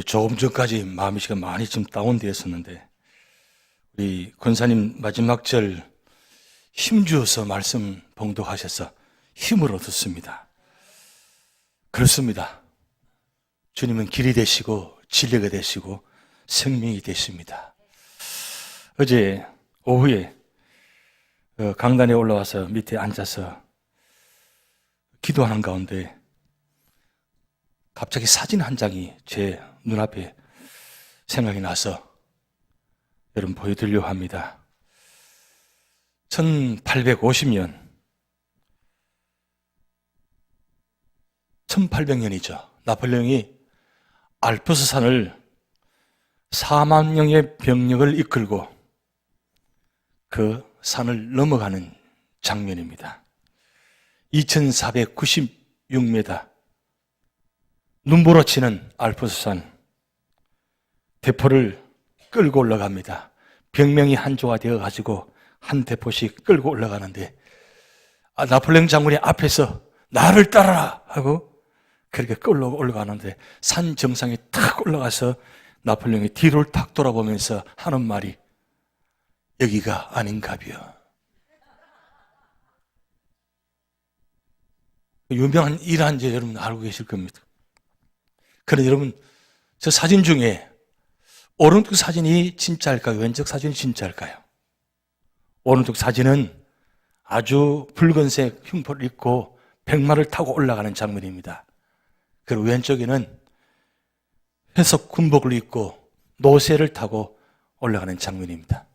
조금 전까지 마음이 지금 많이 좀 다운되었었는데 우리 권사님 마지막 절 힘주어서 말씀 봉독하셔서 힘을 얻었습니다. 그렇습니다. 주님은 길이 되시고 진리가 되시고 생명이 되십니다. 어제 오후에 강단에 올라와서 밑에 앉아서 기도하는 가운데 갑자기 사진 한 장이 제 눈앞에 생각이 나서 여러분 보여드리려고 합니다. 1850년 1800년이죠. 나폴레옹이 알프스 산을 4만 명의 병력을 이끌고 그 산을 넘어가는 장면입니다. 2496m 눈보라치는 알프스 산 대포를 끌고 올라갑니다. 병명이 한조가 되어가지고 한 대포씩 끌고 올라가는데 나폴레옹 장군이 앞에서 나를 따라라 하고 그렇게 끌고 올라가는데 산 정상에 탁 올라가서 나폴레옹이 뒤를 탁 돌아보면서 하는 말이 여기가 아닌가벼. 유명한 일환지 여러분 알고 계실 겁니다. 그런데 여러분 저 사진 중에 오른쪽 사진이 진짜일까요? 왼쪽 사진이 진짜일까요? 오른쪽 사진은 아주 붉은색 흉포를 입고 백마를 타고 올라가는 장면입니다. 그리고 왼쪽에는 회색 군복을 입고 노새를 타고 올라가는 장면입니다.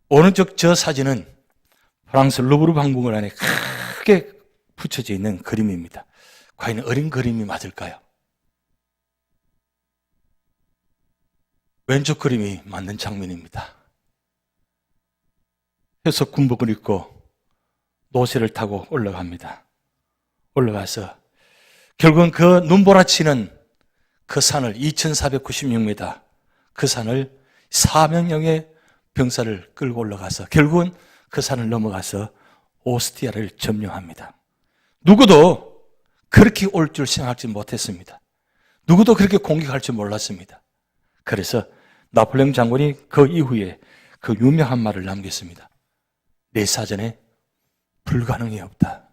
오른쪽 저 사진은 프랑스 루브르 박물관 안에 크게 붙여져 있는 그림입니다. 과연 어린 그림이 맞을까요? 왼쪽 그림이 맞는 장면입니다. 회색 군복을 입고 노새를 타고 올라갑니다. 올라가서 결국은 그 눈보라치는 그 산을 2496m 그 산을 4명의 병사를 끌고 올라가서 결국은 그 산을 넘어가서 오스트리아를 점령합니다. 누구도 그렇게 올 줄 생각하지 못했습니다. 누구도 그렇게 공격할 줄 몰랐습니다. 그래서 나폴레옹 장군이 그 이후에 그 유명한 말을 남겼습니다. 내 사전에 불가능이 없다.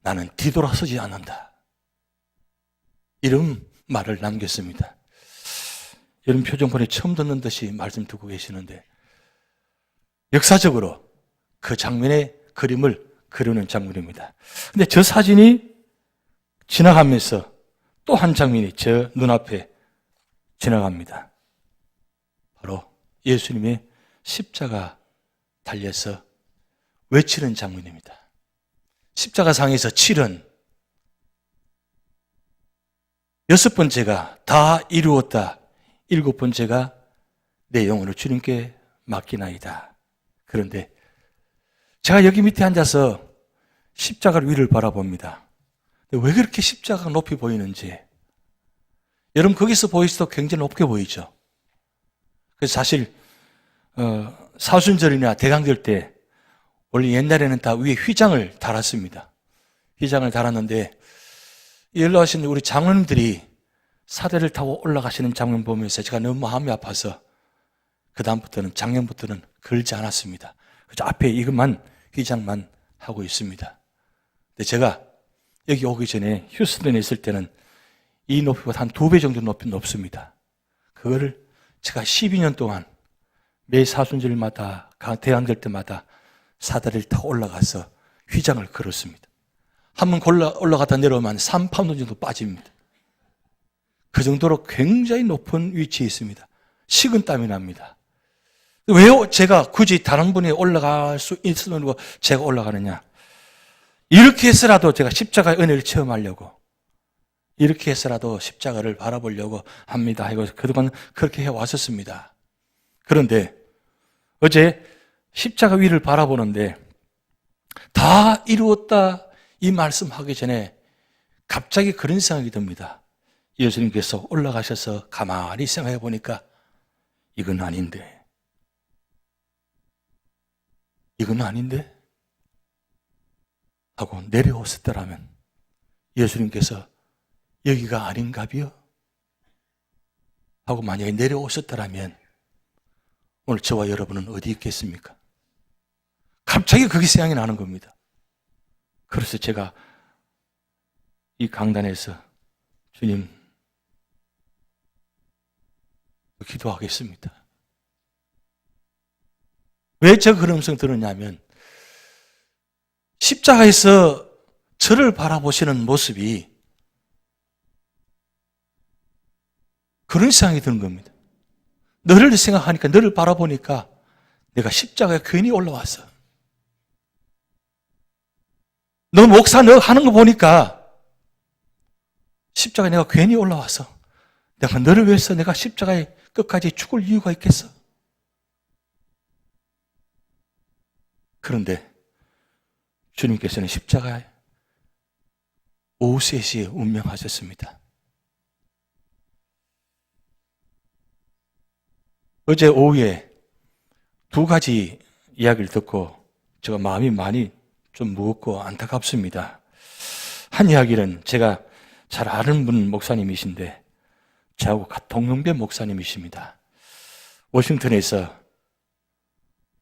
나는 뒤돌아서지 않는다. 이런 말을 남겼습니다. 여러분 표정 보니 처음 듣는 듯이 말씀 듣고 계시는데 역사적으로 그 장면의 그림을 그리는 장면입니다. 근데 저 사진이 지나가면서 또 한 장면이 저 눈앞에 지나갑니다. 바로 예수님의 십자가 달려서 외치는 장면입니다. 십자가상에서 치른 6번째가 다 이루었다. 7번째가 내 영혼을 주님께 맡기나이다. 그런데 제가 여기 밑에 앉아서 십자가를 위를 바라봅니다. 왜 그렇게 십자가가 높이 보이는지 여러분 거기서 보이서도 굉장히 높게 보이죠. 그래서 사실 사순절이나 대강절 때 원래 옛날에는 다 위에 휘장을 달았습니다. 휘장을 달았는데 연락하신 우리 장로님들이 사대를 타고 올라가시는 장면 보면서 제가 너무 마음이 아파서 그 다음부터는 작년부터는 걸지 않았습니다. 그래서 앞에 이것만 휘장만 하고 있습니다. 근데 제가 여기 오기 전에 휴스턴에 있을 때는 이 높이보다 한 2배 정도 높습니다. 그거를 제가 12년 동안 매 사순절마다 대강절 때마다 사다리를 타고 올라가서 휘장을 걸었습니다. 한번 올라가다 내려오면 3파운드 정도 빠집니다. 그 정도로 굉장히 높은 위치에 있습니다. 식은땀이 납니다. 왜 제가 굳이 다른 분이 올라갈 수 있으면 제가 올라가느냐? 이렇게 해서라도 제가 십자가의 은혜를 체험하려고 이렇게 해서라도 십자가를 바라보려고 합니다. 하고 그동안 그렇게 해왔었습니다. 그런데 어제 십자가 위를 바라보는데 다 이루었다 이 말씀하기 전에 갑자기 그런 생각이 듭니다. 예수님께서 올라가셔서 가만히 생각해 보니까 이건 아닌데 하고 내려오셨더라면 예수님께서 여기가 아닌가비요? 하고 만약에 내려오셨더라면 오늘 저와 여러분은 어디 있겠습니까? 갑자기 그게 생각이 나는 겁니다. 그래서 제가 이 강단에서 주님 기도하겠습니다. 왜 제가 그런 음성 들었냐면 십자가에서 저를 바라보시는 모습이 그런 생각이 드는 겁니다. 너를 생각하니까, 너를 바라보니까 내가 십자가에 괜히 올라왔어. 너 목사 너 하는 거 보니까 십자가에 내가 괜히 올라왔어. 내가 너를 위해서 내가 십자가에 끝까지 죽을 이유가 있겠어? 그런데 주님께서는 십자가에 오후 3시에 운명하셨습니다. 어제 오후에 2가지 이야기를 듣고 제가 마음이 많이 좀 무겁고 안타깝습니다. 한 이야기는 제가 잘 아는 분 목사님이신데 저하고 동명배 목사님이십니다. 워싱턴에서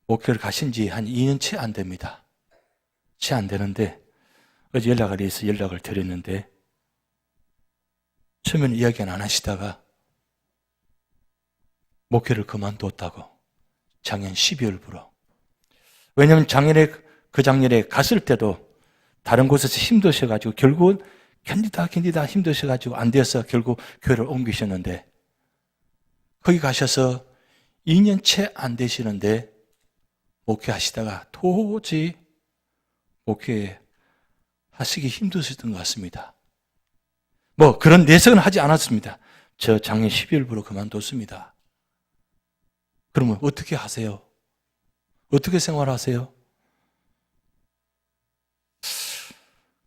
목회를 가신 지 한 2년 채 안 됩니다. 채 안 되는데 어제 연락을 해서 연락을 드렸는데 처음에는 이야기는 안 하시다가 목회를 그만뒀다고 작년 12월부로. 왜냐하면 그 작년에 갔을 때도 다른 곳에서 힘드셔가지고 결국은 견디다 힘드셔가지고 안 되어서 결국 교회를 옮기셨는데 거기 가셔서 2년 채 안 되시는데 목회하시다가 도저히 목회 하시기 힘드셨던 것 같습니다. 뭐 그런 내색은 하지 않았습니다. 저 작년 12월부로 그만뒀습니다. 그러면 어떻게 하세요? 어떻게 생활하세요?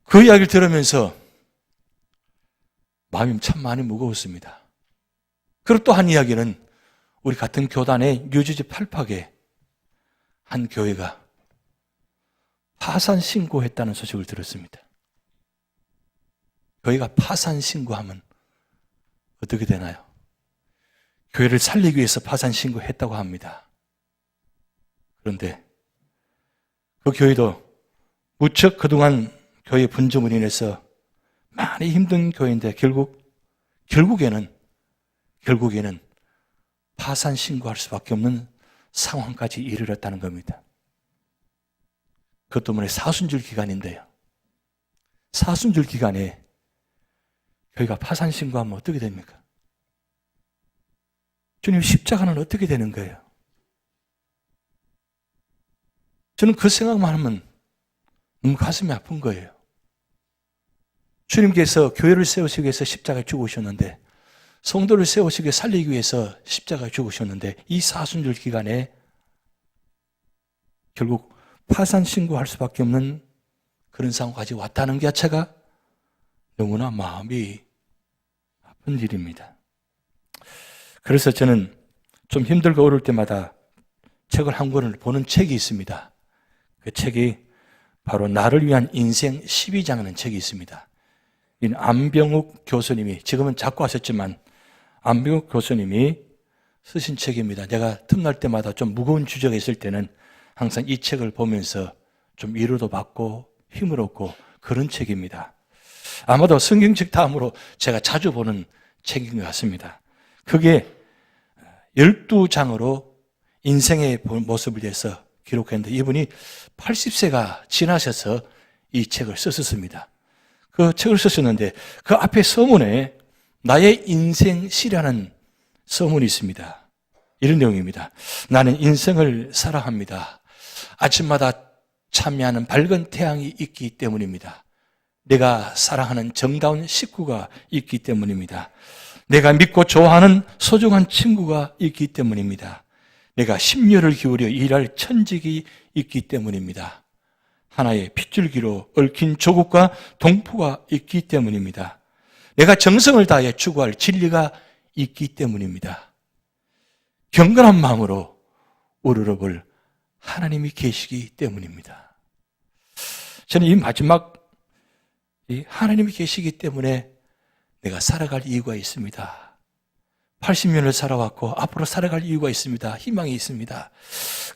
그 이야기를 들으면서 마음이 참 많이 무거웠습니다. 그리고 또 한 이야기는 우리 같은 교단의 뉴저지 팔팍에 한 교회가 파산 신고했다는 소식을 들었습니다. 교회가 파산 신고하면 어떻게 되나요? 교회를 살리기 위해서 파산 신고했다고 합니다. 그런데 그 교회도 무척 그동안 교회 분쟁으로 인해서 많이 힘든 교회인데 결국에는 파산 신고할 수밖에 없는 상황까지 이르렀다는 겁니다. 그것 때문에 사순절 기간인데요. 사순절 기간에 교회가 파산 신고하면 어떻게 됩니까? 주님 십자가는 어떻게 되는 거예요? 저는 그 생각만 하면 너무 가슴이 아픈 거예요. 주님께서 교회를 세우시기 위해서 십자가에 죽으셨는데 성도를 세우시기 위해 살리기 위해서 십자가에 죽으셨는데 이 사순절 기간에 결국 파산 신고할 수밖에 없는 그런 상황까지 왔다는 게 자체가 너무나 마음이 아픈 일입니다. 그래서 저는 좀 힘들고 어려울 때마다 책을 한 권을 보는 책이 있습니다. 그 책이 바로 나를 위한 인생 12장이라는 책이 있습니다. 이 안병욱 교수님이 지금은 작고하셨지만 안병욱 교수님이 쓰신 책입니다. 내가 틈날 때마다 좀 무거운 주제가 있을 때는 항상 이 책을 보면서 좀 위로도 받고 힘을 얻고 그런 책입니다. 아마도 성경책 다음으로 제가 자주 보는 책인 것 같습니다. 그게 12장으로 인생의 모습을 위해서 기록했는데 이분이 80세가 지나셔서 이 책을 썼습니다. 그 책을 썼었는데 그 앞에 서문에 나의 인생시라는 서문이 있습니다. 이런 내용입니다. 나는 인생을 사랑합니다. 아침마다 참여하는 밝은 태양이 있기 때문입니다. 내가 사랑하는 정다운 식구가 있기 때문입니다. 내가 믿고 좋아하는 소중한 친구가 있기 때문입니다. 내가 심려를 기울여 일할 천직이 있기 때문입니다. 하나의 핏줄기로 얽힌 조국과 동포가 있기 때문입니다. 내가 정성을 다해 추구할 진리가 있기 때문입니다. 경건한 마음으로 우러러볼 하나님이 계시기 때문입니다. 저는 이 마지막 이 하나님이 계시기 때문에 내가 살아갈 이유가 있습니다. 80년을 살아왔고 앞으로 살아갈 이유가 있습니다. 희망이 있습니다.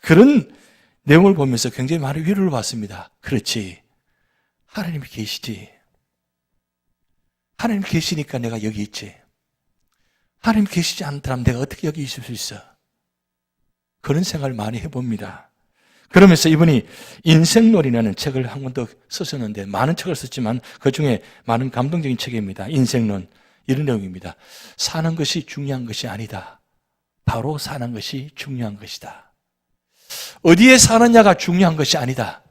그런 내용을 보면서 굉장히 많은 위로를 받습니다. 그렇지. 하나님이 계시지. 하나님 계시니까 내가 여기 있지. 하나님 계시지 않다면 내가 어떻게 여기 있을 수 있어? 그런 생각을 많이 해봅니다. 그러면서 이분이 인생론이라는 책을 한 권 더 쓰셨는데, 많은 책을 썼지만 그 중에 많은 감동적인 책입니다. 인생론. 이런 내용입니다. 사는 것이 중요한 것이 아니다. 바로 사는 것이 중요한 것이다. 어디에 사느냐가 중요한 것이 아니다.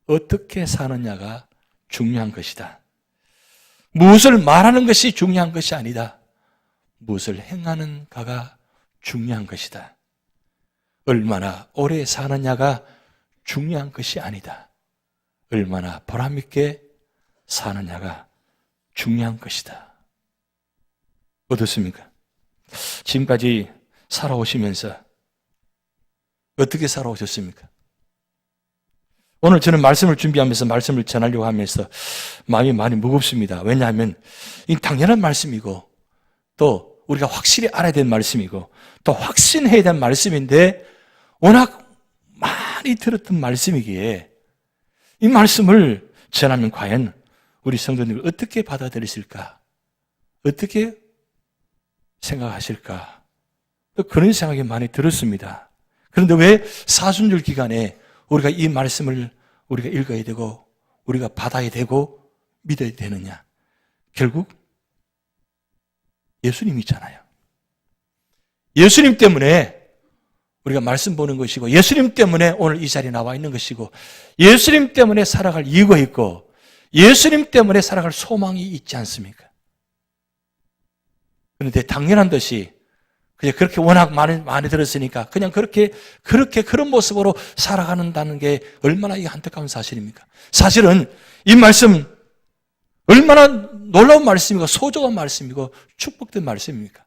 어떻게 사느냐가 중요한 것이다. 무엇을 말하는 것이 중요한 것이 아니다. 무엇을 행하는가가 중요한 것이다. 얼마나 오래 사느냐가 중요한 것이 아니다. 얼마나 보람있게 사느냐가 중요한 것이다. 어떻습니까? 지금까지 살아오시면서 어떻게 살아오셨습니까? 오늘 저는 말씀을 준비하면서 말씀을 전하려고 하면서 마음이 많이 무겁습니다. 왜냐하면 이 당연한 말씀이고 또 우리가 확실히 알아야 될 말씀이고 또 확신해야 될 말씀인데 워낙 많이 들었던 말씀이기에 이 말씀을 전하면 과연 우리 성도님을 어떻게 받아들이실까? 어떻게 생각하실까? 또 그런 생각이 많이 들었습니다. 그런데 왜 사순절 기간에 우리가 이 말씀을 우리가 읽어야 되고 우리가 받아야 되고 믿어야 되느냐? 결국 예수님이잖아요. 예수님 때문에 우리가 말씀 보는 것이고 예수님 때문에 오늘 이 자리에 나와 있는 것이고 예수님 때문에 살아갈 이유가 있고 예수님 때문에 살아갈 소망이 있지 않습니까? 그런데 당연한 듯이 그냥 그렇게 워낙 많이 들었으니까 그냥 그렇게 그런 모습으로 살아가는다는 게 얼마나 이 안타까운 사실입니까? 사실은 이 말씀 얼마나 놀라운 말씀이고 소중한 말씀이고 축복된 말씀입니까?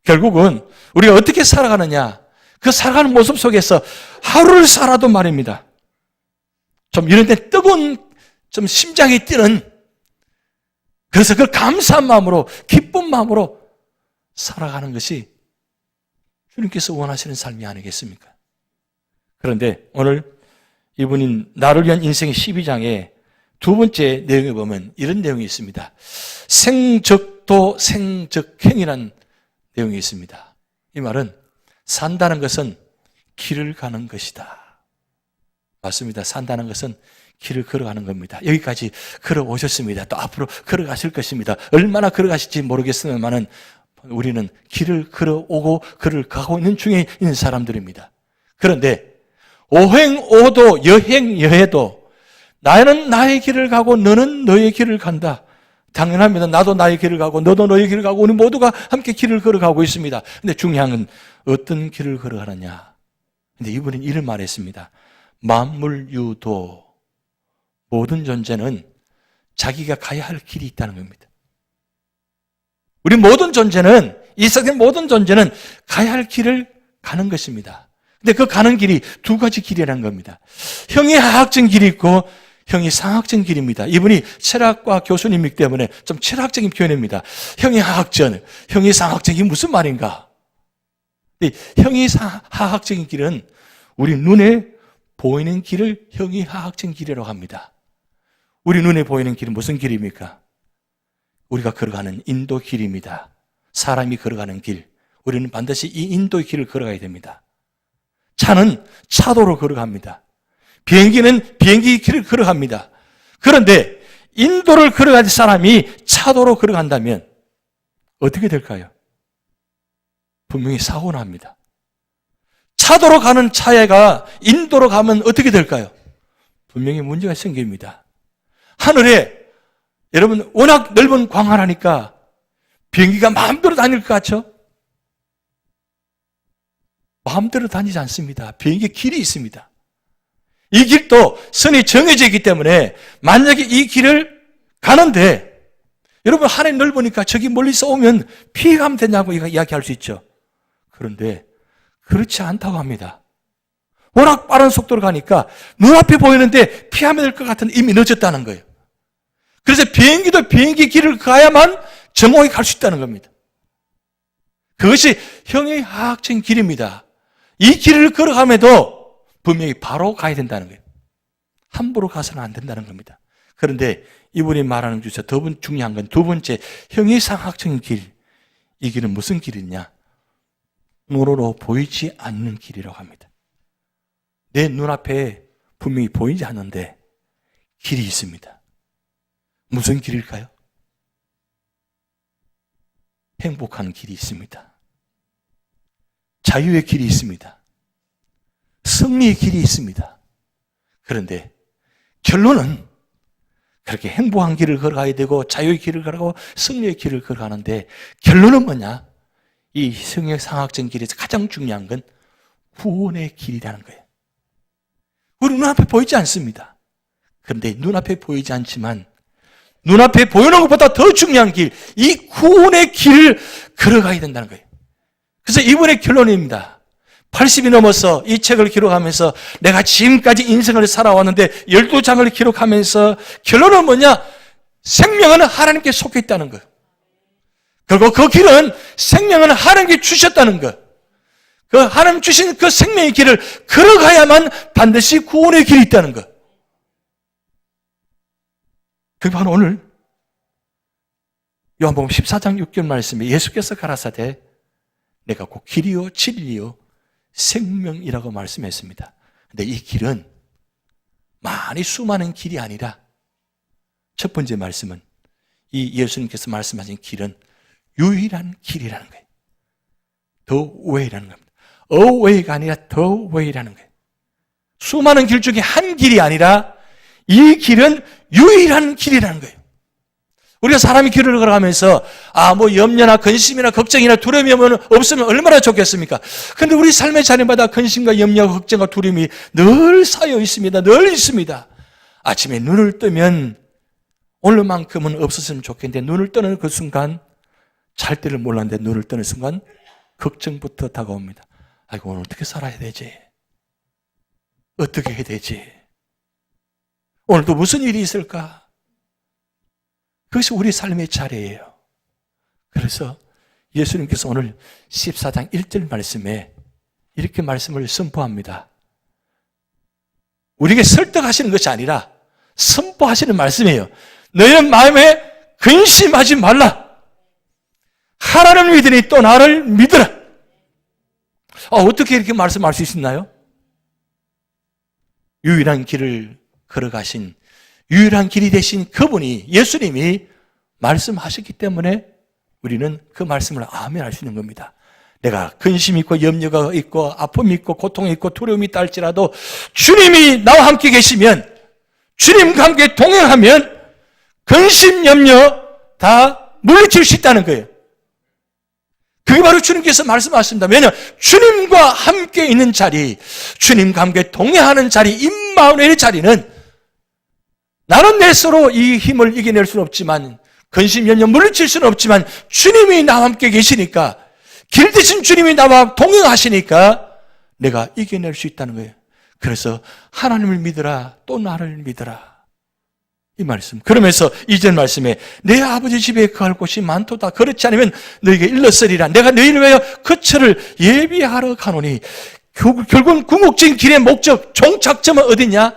결국은 우리가 어떻게 살아가느냐, 그 살아가는 모습 속에서 하루를 살아도 말입니다. 좀 이런 데 뜨거운 좀 심장이 뛰는, 그래서 그 감사한 마음으로 기쁜 마음으로 살아가는 것이 주님께서 원하시는 삶이 아니겠습니까? 그런데 오늘 이분인 나를 위한 인생의 12장에 두 번째 내용에 보면 이런 내용이 있습니다. 생적도 생적행이라는 내용이 있습니다. 이 말은 산다는 것은 길을 가는 것이다. 맞습니다. 산다는 것은 길을 걸어가는 겁니다. 여기까지 걸어오셨습니다. 또 앞으로 걸어가실 것입니다. 얼마나 걸어가실지 모르겠으면은 우리는 길을 걸어오고 길을 가고 있는 중에 있는 사람들입니다. 그런데 오행오도 여행여해도 나는 나의 길을 가고 너는 너의 길을 간다. 당연합니다. 나도 나의 길을 가고 너도 너의 길을 가고 우리 모두가 함께 길을 걸어가고 있습니다. 근데 중요한 건 어떤 길을 걸어가느냐. 근데 이분은 이런 말을 했습니다. 만물유도, 모든 존재는 자기가 가야 할 길이 있다는 겁니다. 우리 모든 존재는, 이 세상의 모든 존재는 가야 할 길을 가는 것입니다. 근데 그 가는 길이 두 가지 길이라는 겁니다. 형이 하학적인 길이 있고 형이 상학적인 길입니다. 이분이 철학과 교수님이기 때문에 좀 철학적인 표현입니다. 형이 하학적, 형이 상학적, 이게 무슨 말인가? 형이 하학적인 길은 우리 눈에 보이는 길을 형이 하학적인 길이라고 합니다. 우리 눈에 보이는 길은 무슨 길입니까? 우리가 걸어가는 인도 길입니다. 사람이 걸어가는 길. 우리는 반드시 이 인도의 길을 걸어가야 됩니다. 차는 차도로 걸어갑니다. 비행기는 비행기 길을 걸어갑니다. 그런데 인도를 걸어가는 사람이 차도로 걸어간다면 어떻게 될까요? 분명히 사고 납니다. 차도로 가는 차가 인도로 가면 어떻게 될까요? 분명히 문제가 생깁니다. 하늘에 여러분 워낙 넓은 광활하니까 비행기가 마음대로 다닐 것 같죠? 마음대로 다니지 않습니다. 비행기 길이 있습니다. 이 길도 선이 정해져 있기 때문에 만약에 이 길을 가는데 여러분 하늘이 넓으니까 저기 멀리서 오면 피해가면 되냐고 이야기할 수 있죠. 그런데 그렇지 않다고 합니다. 워낙 빠른 속도로 가니까 눈앞에 보이는데 피하면 될 것 같은 이미 늦었다는 거예요. 그래서 비행기도 비행기 길을 가야만 정오에 갈 수 있다는 겁니다. 그것이 형이하학적인 길입니다. 이 길을 걸어가면도 분명히 바로 가야 된다는 거예요. 함부로 가서는 안 된다는 겁니다. 그런데 이분이 말하는 중에서 더 중요한 건 두 번째, 형이상학적인 길. 이 길은 무슨 길이냐? 눈으로 보이지 않는 길이라고 합니다. 내 눈앞에 분명히 보이지 않는데 길이 있습니다. 무슨 길일까요? 행복한 길이 있습니다. 자유의 길이 있습니다. 승리의 길이 있습니다. 그런데 결론은 그렇게 행복한 길을 걸어가야 되고 자유의 길을 걸어가고 승리의 길을 걸어가는데 결론은 뭐냐? 이 성역상학적인 길에서 가장 중요한 건 구원의 길이라는 거예요. 우리 눈앞에 보이지 않습니다. 그런데 눈앞에 보이지 않지만 눈앞에 보이는 것보다 더 중요한 길, 이 구원의 길을 걸어가야 된다는 거예요. 그래서 이번의 결론입니다. 80이 넘어서 이 책을 기록하면서 내가 지금까지 인생을 살아왔는데 12장을 기록하면서 결론은 뭐냐? 생명은 하나님께 속해 있다는 거예요. 그리고 그 길은 생명은 하나님께 주셨다는 것. 그 하나님 주신 그 생명의 길을 걸어가야만 반드시 구원의 길이 있다는 것. 그게 바로 오늘 요한복음 14장 6절 말씀에 예수께서 가라사대 내가 곧 길이요 진리요 생명이라고 말씀했습니다. 근데 이 길은 많이 수많은 길이 아니라 첫 번째 말씀은 이 예수님께서 말씀하신 길은 유일한 길이라는 거예요. The way라는 겁니다. A way가 아니라 the way라는 거예요. 수많은 길 중에 한 길이 아니라 이 길은 유일한 길이라는 거예요. 우리가 사람이 길을 걸어가면서 염려나 근심이나 걱정이나 두려움이 없으면 얼마나 좋겠습니까? 그런데 우리 삶의 자리마다 근심과 염려와 걱정과 두려움이 늘 쌓여 있습니다. 늘 있습니다. 아침에 눈을 뜨면 오늘만큼은 없었으면 좋겠는데 눈을 뜨는 그 순간 잘 때를 몰랐는데 눈을 뜨는 순간 걱정부터 다가옵니다. 아이고 오늘 어떻게 살아야 되지? 어떻게 해야 되지? 오늘도 무슨 일이 있을까? 그것이 우리 삶의 자리예요. 그래서 예수님께서 오늘 14장 1절 말씀에 이렇게 말씀을 선포합니다. 우리에게 설득하시는 것이 아니라 선포하시는 말씀이에요. 너희는 마음에 근심하지 말라. 하나님을 믿으니 또 나를 믿으라. 어떻게 이렇게 말씀할 수 있나요? 유일한 길을 걸어가신 유일한 길이 되신 그분이 예수님이 말씀하셨기 때문에 우리는 그 말씀을 아멘 할 수 있는 겁니다. 내가 근심이 있고 염려가 있고 아픔이 있고 고통이 있고 두려움이 있다 할지라도 주님이 나와 함께 계시면 주님과 함께 동행하면 근심, 염려 다 물리칠 수 있다는 거예요. 그게 바로 주님께서 말씀하십니다. 왜냐하면 주님과 함께 있는 자리, 주님과 함께 동행하는 자리, 임마누엘의 자리는 나는 내 스스로 이 힘을 이겨낼 수는 없지만 근심, 염려 물리칠 수는 없지만 주님이 나와 함께 계시니까 길 대신 주님이 나와 동행하시니까 내가 이겨낼 수 있다는 거예요. 그래서 하나님을 믿으라 또 나를 믿으라 이 말씀. 그러면서 이전 말씀에 내 아버지 집에 거할 곳이 많도다. 그렇지 않으면 너희에게 일렀으리라. 내가 너희를 위하여 거처를 예비하러 가노니 결국은 궁극적인 길의 목적 종착점은 어디냐?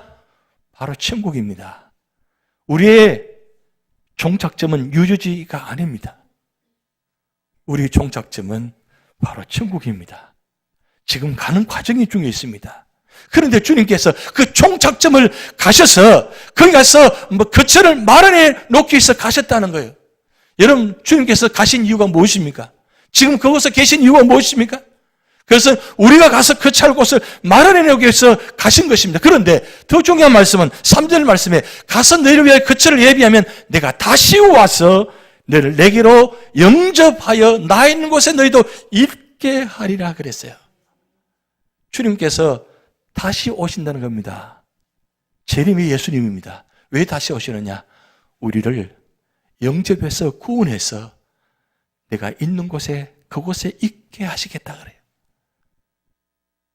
바로 천국입니다. 우리의 종착점은 유저지가 아닙니다. 우리의 종착점은 바로 천국입니다. 지금 가는 과정이 중에 있습니다. 그런데 주님께서 그 종착점을 가셔서 거기 가서 거처를 마련해 놓기 위해서 가셨다는 거예요. 여러분 주님께서 가신 이유가 무엇입니까? 지금 그곳에 계신 이유가 무엇입니까? 그래서 우리가 가서 그 찰 곳을 마련해 놓기 위해서 가신 것입니다. 그런데 더 중요한 말씀은 3절 말씀에 가서 너희를 위하여 거처를 예비하면 내가 다시 와서 너희를 내게로 영접하여 나 있는 곳에 너희도 있게 하리라 그랬어요. 주님께서 다시 오신다는 겁니다. 재림이 예수님입니다. 왜 다시 오시느냐? 우리를 영접해서 구원해서 내가 있는 곳에 그곳에 있게 하시겠다 그래요.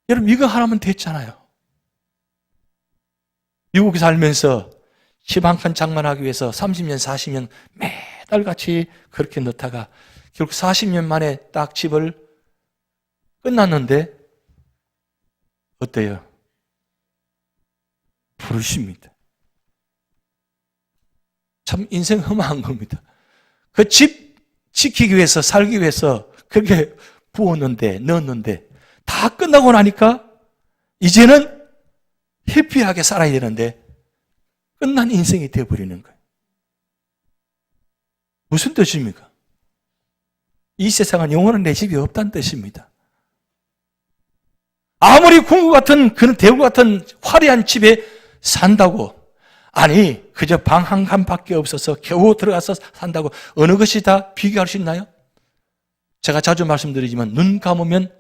여러분 이거 하나면 됐잖아요. 미국에 살면서 집 한 칸 장만하기 위해서 30년 40년 매달같이 그렇게 넣다가 결국 40년 만에 딱 집을 끝났는데 어때요? 부르십니다. 참 인생 험한 겁니다. 그 집 지키기 위해서 살기 위해서 그렇게 부었는데 넣었는데 다 끝나고 나니까 이제는 해피하게 살아야 되는데 끝난 인생이 되어버리는 거예요. 무슨 뜻입니까? 이 세상은 영원한 내 집이 없다는 뜻입니다. 아무리 궁궐 같은 그런 대구 같은 화려한 집에 산다고, 아니 그저 방 한 칸밖에 없어서 겨우 들어가서 산다고 어느 것이 다 비교할 수 있나요? 제가 자주 말씀드리지만 눈 감으면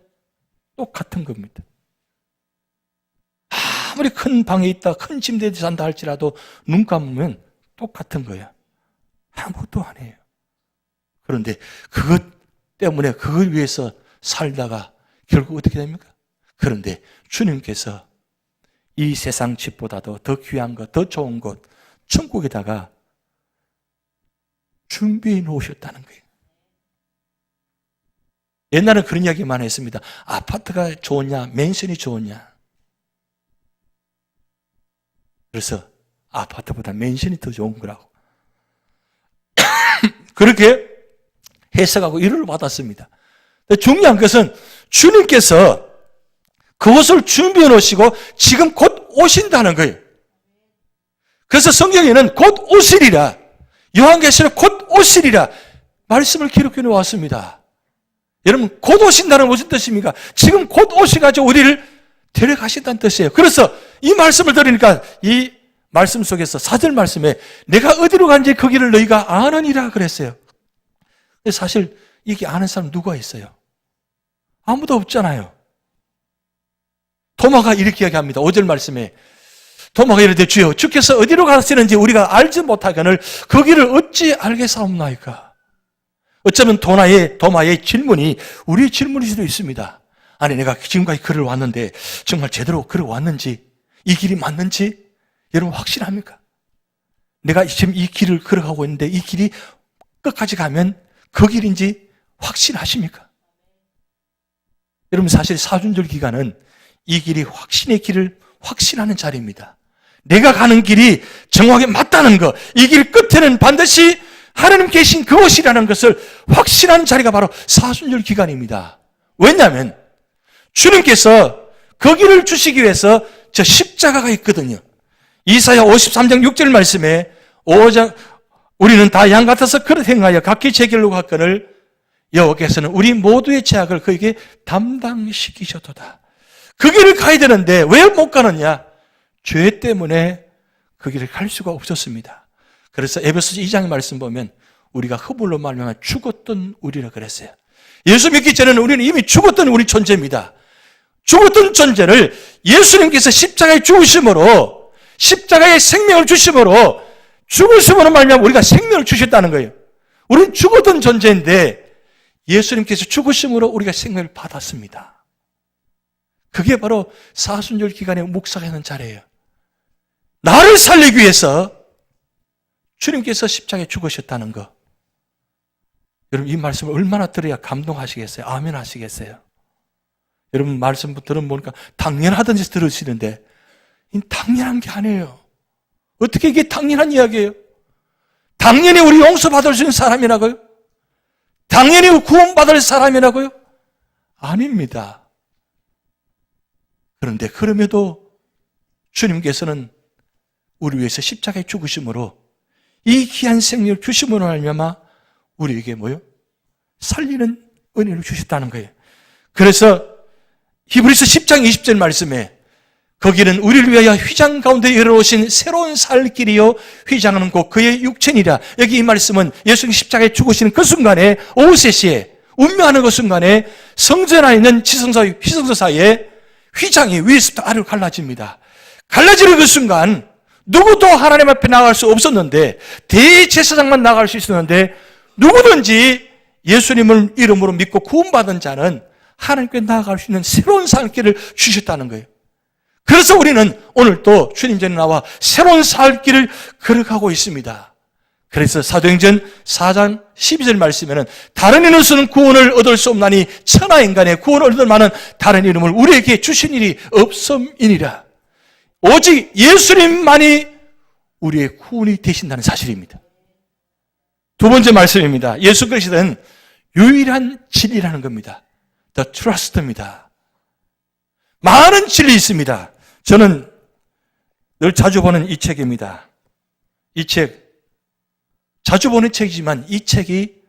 똑같은 겁니다. 아무리 큰 방에 있다, 큰 침대에 산다 할지라도 눈 감으면 똑같은 거야. 아무것도 안 해요. 그런데 그것 때문에 그걸 위해서 살다가 결국 어떻게 됩니까? 그런데 주님께서 이 세상 집보다도 더 귀한 것, 더 좋은 곳, 천국에다가 준비해 놓으셨다는 거예요. 옛날에는 그런 이야기만 했습니다. 아파트가 좋으냐, 맨션이 좋으냐. 그래서 아파트보다 맨션이 더 좋은 거라고. 그렇게 해석하고 위로를 받았습니다. 중요한 것은 주님께서 그것을 준비해 놓으시고 지금 곧 오신다는 거예요. 그래서 성경에는 곧 오시리라, 요한계시록 곧 오시리라 말씀을 기록해 놓았습니다. 여러분, 곧 오신다는 무슨 뜻입니까? 지금 곧 오셔가지고 우리를 데려가신다는 뜻이에요. 그래서 이 말씀을 들으니까 이 말씀 속에서 4절 말씀에 내가 어디로 간지 그 길을 너희가 아느니라 그랬어요. 사실 이게 아는 사람 누가 있어요? 아무도 없잖아요. 도마가 이렇게 이야기합니다. 5절 말씀에 도마가 이르되 주여 주께서 어디로 가시는지 우리가 알지 못하거늘 그 길을 어찌 알겠사옵나이까. 어쩌면 도마의 질문이 우리의 질문일 수도 있습니다. 아니 내가 지금까지 길을 왔는데 정말 제대로 길을 왔는지 이 길이 맞는지 여러분 확실합니까? 내가 지금 이 길을 걸어가고 있는데 이 길이 끝까지 가면 그 길인지 확신하십니까? 여러분 사실 사순절 기간은 이 길이 확신의 길을 확신하는 자리입니다. 내가 가는 길이 정확하게 맞다는 것, 이 길 끝에는 반드시 하나님 계신 그곳이라는 것을 확신하는 자리가 바로 사순절 기간입니다. 왜냐하면 주님께서 그 길을 주시기 위해서 저 십자가가 있거든요. 이사야 53장 6절 말씀에 5장 우리는 다 양 같아서 그릇 행하여 각기 제 길로 갔거늘 여호와께서는 우리 모두의 죄악을 그에게 담당시키셨도다. 그 길을 가야 되는데 왜 못 가느냐? 죄 때문에 그 길을 갈 수가 없었습니다. 그래서 에베소서 2장의 말씀 보면 우리가 허물로 말미암아 죽었던 우리라 그랬어요. 예수 믿기 전에는 우리는 이미 죽었던 우리 존재입니다. 죽었던 존재를 예수님께서 십자가에 죽으심으로, 십자가에 생명을 주심으로, 죽으심으로 말미암아 우리가 생명을 주셨다는 거예요. 우리는 죽었던 존재인데 예수님께서 죽으심으로 우리가 생명을 받았습니다. 그게 바로 사순절 기간에 묵상하는 자리예요. 나를 살리기 위해서 주님께서 십자가에 죽으셨다는 거. 여러분 이 말씀을 얼마나 들어야 감동하시겠어요? 아멘 하시겠어요? 여러분 말씀 들어보니까 당연하든지 들으시는데 당연한 게 아니에요. 어떻게 이게 당연한 이야기예요? 당연히 우리 용서받을 수 있는 사람이라고요? 당연히 구원받을 사람이라고요? 아닙니다. 그런데 그럼에도 주님께서는 우리 위해서 십자가에 죽으심으로 이 귀한 생명을 주심으로 말미암아 우리에게 뭐요? 살리는 은혜를 주셨다는 거예요. 그래서 히브리서 10장 20절 말씀에 거기는 우리를 위하여 휘장 가운데 열어오신 새로운 살 길이요 휘장은 곧 그의 육체니라. 여기 이 말씀은 예수님 십자가에 죽으시는 그 순간에 오후 3시에 운명하는 그 순간에 성전 안에 있는 희성소 사이에 휘장이 위에서부터 아래로 갈라집니다. 갈라지는 그 순간 누구도 하나님 앞에 나갈 수 없었는데 대제사장만 나갈 수 있었는데 누구든지 예수님을 이름으로 믿고 구원받은 자는 하나님께 나아갈 수 있는 새로운 살길을 주셨다는 거예요. 그래서 우리는 오늘 또 주님 전에 나와 새로운 살길을 걸어가고 있습니다. 그래서 사도행전 4장 12절 말씀에는 다른 이름으로는 구원을 얻을 수 없나니 천하 인간의 구원을 얻을 만한 다른 이름을 우리에게 주신 일이 없음이니라. 오직 예수님만이 우리의 구원이 되신다는 사실입니다. 두 번째 말씀입니다. 예수 그리스도는 유일한 진리라는 겁니다. The trust입니다. 많은 진리 있습니다. 저는 늘 자주 보는 이 책입니다. 이 책, 자주 보는 책이지만 이 책이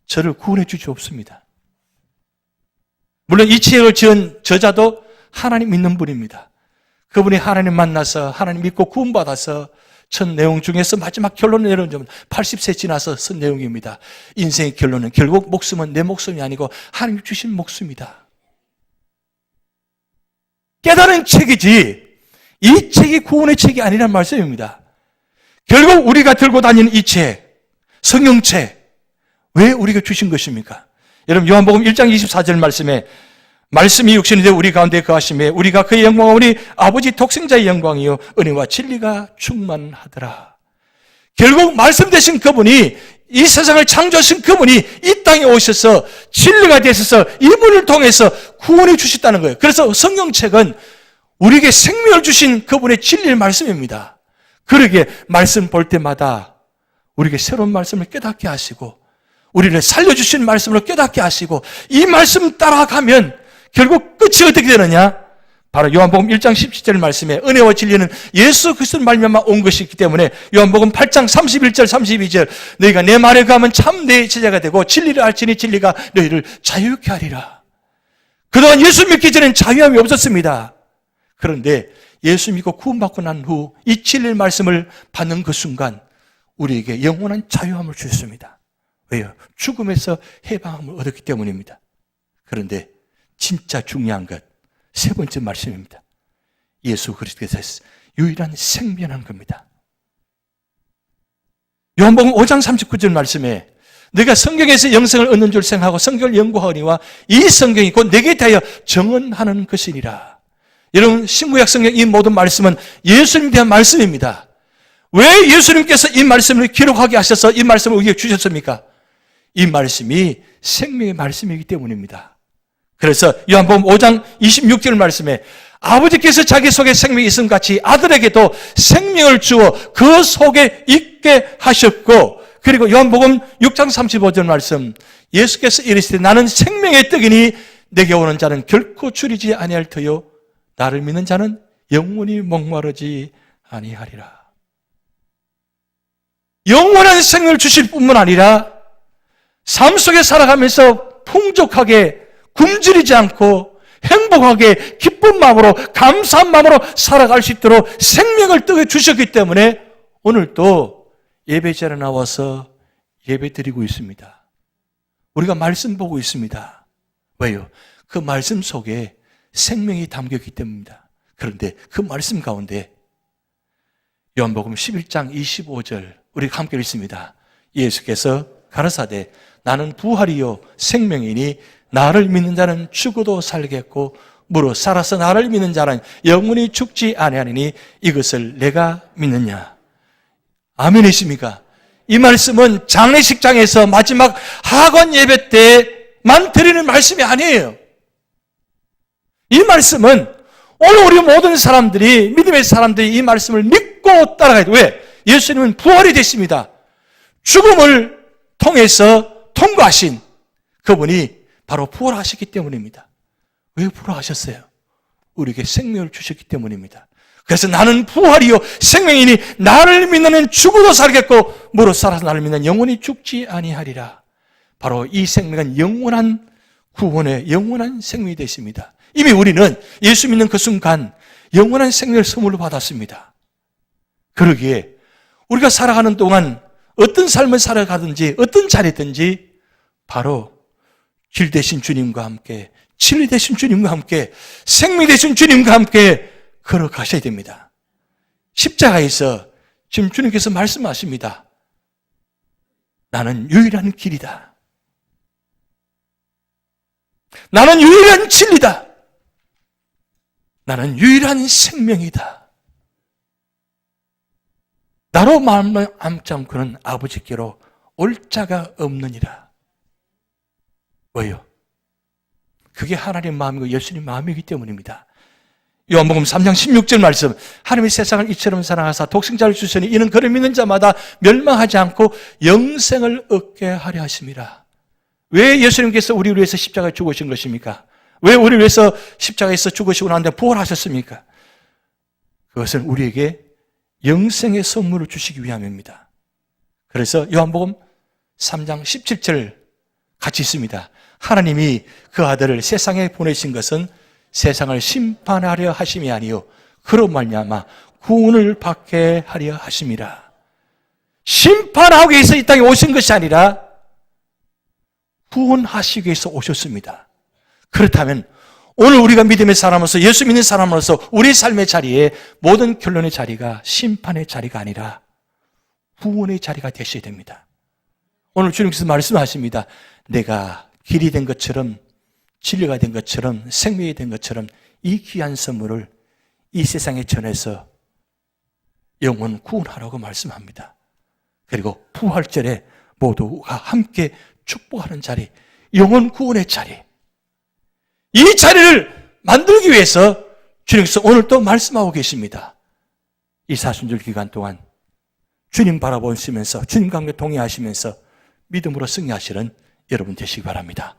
저를 구원해 주지 없습니다. 물론 이 책을 지은 저자도 하나님 믿는 분입니다. 그분이 하나님 만나서 하나님 믿고 구원받아서 첫 내용 중에서 마지막 결론을 내려온 점은 80세 지나서 쓴 내용입니다. 인생의 결론은 결국 목숨은 내 목숨이 아니고 하나님 주신 목숨이다. 깨달은 책이지 이 책이 구원의 책이 아니란 말씀입니다. 결국 우리가 들고 다니는 이 책, 성경책, 왜 우리가 주신 것입니까? 여러분 요한복음 1장 24절 말씀에 말씀이 육신이 되어 우리 가운데 거하심에 우리가 그의 영광을 우리 아버지 독생자의 영광이요 은혜와 진리가 충만하더라. 결국 말씀 되신 그분이 이 세상을 창조하신 그분이 이 땅에 오셔서 진리가 되셔서 이분을 통해서 구원해 주셨다는 거예요. 그래서 성경책은 우리에게 생명을 주신 그분의 진리의 말씀입니다. 그러기에 말씀 볼 때마다 우리에게 새로운 말씀을 깨닫게 하시고 우리를 살려주신 말씀으로 깨닫게 하시고 이 말씀 따라가면 결국 끝이 어떻게 되느냐? 바로 요한복음 1장 17절 말씀에 은혜와 진리는 예수 그리스도를 말미암아 온 것이기 때문에 요한복음 8장 31절 32절 너희가 내 말에 가면 참 내 제자가 되고 진리를 알지니 진리가 너희를 자유케 하리라. 그동안 예수 믿기 전에는 자유함이 없었습니다. 그런데 예수 믿고 구원받고 난 후 이 진리의 말씀을 받는 그 순간 우리에게 영원한 자유함을 주셨습니다. 왜요? 죽음에서 해방함을 얻었기 때문입니다. 그런데 진짜 중요한 것, 세 번째 말씀입니다. 예수 그리스도께서 유일한 생명이라는 겁니다. 요한복음 5장 39절 말씀에 네가 성경에서 영생을 얻는 줄 생각하고 성경을 연구하니와 이 성경이 곧 내게 대하여 정언하는 것이니라. 여러분 신구약 성경 이 모든 말씀은 예수님에 대한 말씀입니다. 왜 예수님께서 이 말씀을 기록하게 하셔서 이 말씀을 우리에게 주셨습니까? 이 말씀이 생명의 말씀이기 때문입니다. 그래서 요한복음 5장 26절 말씀에 아버지께서 자기 속에 생명이 있음 같이 아들에게도 생명을 주어 그 속에 있게 하셨고 그리고 요한복음 6장 35절 말씀 예수께서 이르시되 나는 생명의 떡이니 내게 오는 자는 결코 줄이지 아니할 터요 나를 믿는 자는 영원히 목마르지 아니하리라. 영원한 생명을 주실 뿐만 아니라 삶 속에 살아가면서 풍족하게 굶주리지 않고 행복하게 기쁜 마음으로 감사한 마음으로 살아갈 수 있도록 생명을 떡에 주셨기 때문에 오늘도 예배자리에 나와서 예배 드리고 있습니다. 우리가 말씀 보고 있습니다. 왜요? 그 말씀 속에 생명이 담겨있기 때문입니다. 그런데 그 말씀 가운데 요한복음 11장 25절 우리가 함께 읽습니다. 예수께서 가라사대 나는 부활이요 생명이니 나를 믿는 자는 죽어도 살겠고 무릇 살아서 나를 믿는 자는 영원히 죽지 아니하리니 이것을 내가 믿느냐. 아멘이십니까? 이 말씀은 장례식장에서 마지막 하관 예배 때만 드리는 말씀이 아니에요. 이 말씀은 오늘 우리 모든 사람들이 믿음의 사람들이 이 말씀을 믿고 따라가야 돼요. 왜? 예수님은 부활이 되십니다. 죽음을 통해서 통과하신 그분이 바로 부활하셨기 때문입니다. 왜 부활하셨어요? 우리에게 생명을 주셨기 때문입니다. 그래서 나는 부활이요 생명이니 나를 믿는 죽어도 살겠고 무릇 살아서 나를 믿는 영원히 죽지 아니하리라. 바로 이 생명은 영원한 구원의 영원한 생명이 되십니다. 이미 우리는 예수 믿는 그 순간 영원한 생명을 선물로 받았습니다. 그러기에 우리가 살아가는 동안 어떤 삶을 살아가든지 어떤 자리든지 바로 길 되신 주님과 함께 진리 되신 주님과 함께 생명 되신 주님과 함께 걸어가셔야 됩니다. 십자가에서 지금 주님께서 말씀하십니다. 나는 유일한 길이다. 나는 유일한 진리다. 나는 유일한 생명이다. 나로 말미암지 않고는 아버지께로 올 자가 없느니라. 왜요? 그게 하나님 마음이고 예수님 마음이기 때문입니다. 요한복음 3장 16절 말씀, 하나님이 세상을 이처럼 사랑하사 독생자를 주시니 이는 그를 믿는 자마다 멸망하지 않고 영생을 얻게 하려 하심이라. 왜 예수님께서 우리를 위해서 십자가에 죽으신 것입니까? 왜 우리를 위해서 십자가에서 죽으시고 난 뒤에 부활하셨습니까? 그것은 우리에게 영생의 선물을 주시기 위함입니다. 그래서 요한복음 3장 17절 같이 있습니다. 하나님이 그 아들을 세상에 보내신 것은 세상을 심판하려 하심이 아니요 그로 말미암아 구원을 받게 하려 하심이라. 심판하기 위해서 이 땅에 오신 것이 아니라 구원하시기 위해서 오셨습니다. 그렇다면 오늘 우리가 믿음의 사람으로서 예수 믿는 사람으로서 우리 삶의 자리에 모든 결론의 자리가 심판의 자리가 아니라 구원의 자리가 되셔야 됩니다. 오늘 주님께서 말씀하십니다. 내가 길이 된 것처럼 진리가 된 것처럼 생명이 된 것처럼 이 귀한 선물을 이 세상에 전해서 영혼 구원하라고 말씀합니다. 그리고 부활절에 모두가 함께 축복하는 자리, 영혼 구원의 자리, 이 자리를 만들기 위해서 주님께서 오늘 또 말씀하고 계십니다. 이 사순절 기간 동안 주님 바라보시면서 주님과 함께 동행하시면서 믿음으로 승리하시는 여러분 되시기 바랍니다.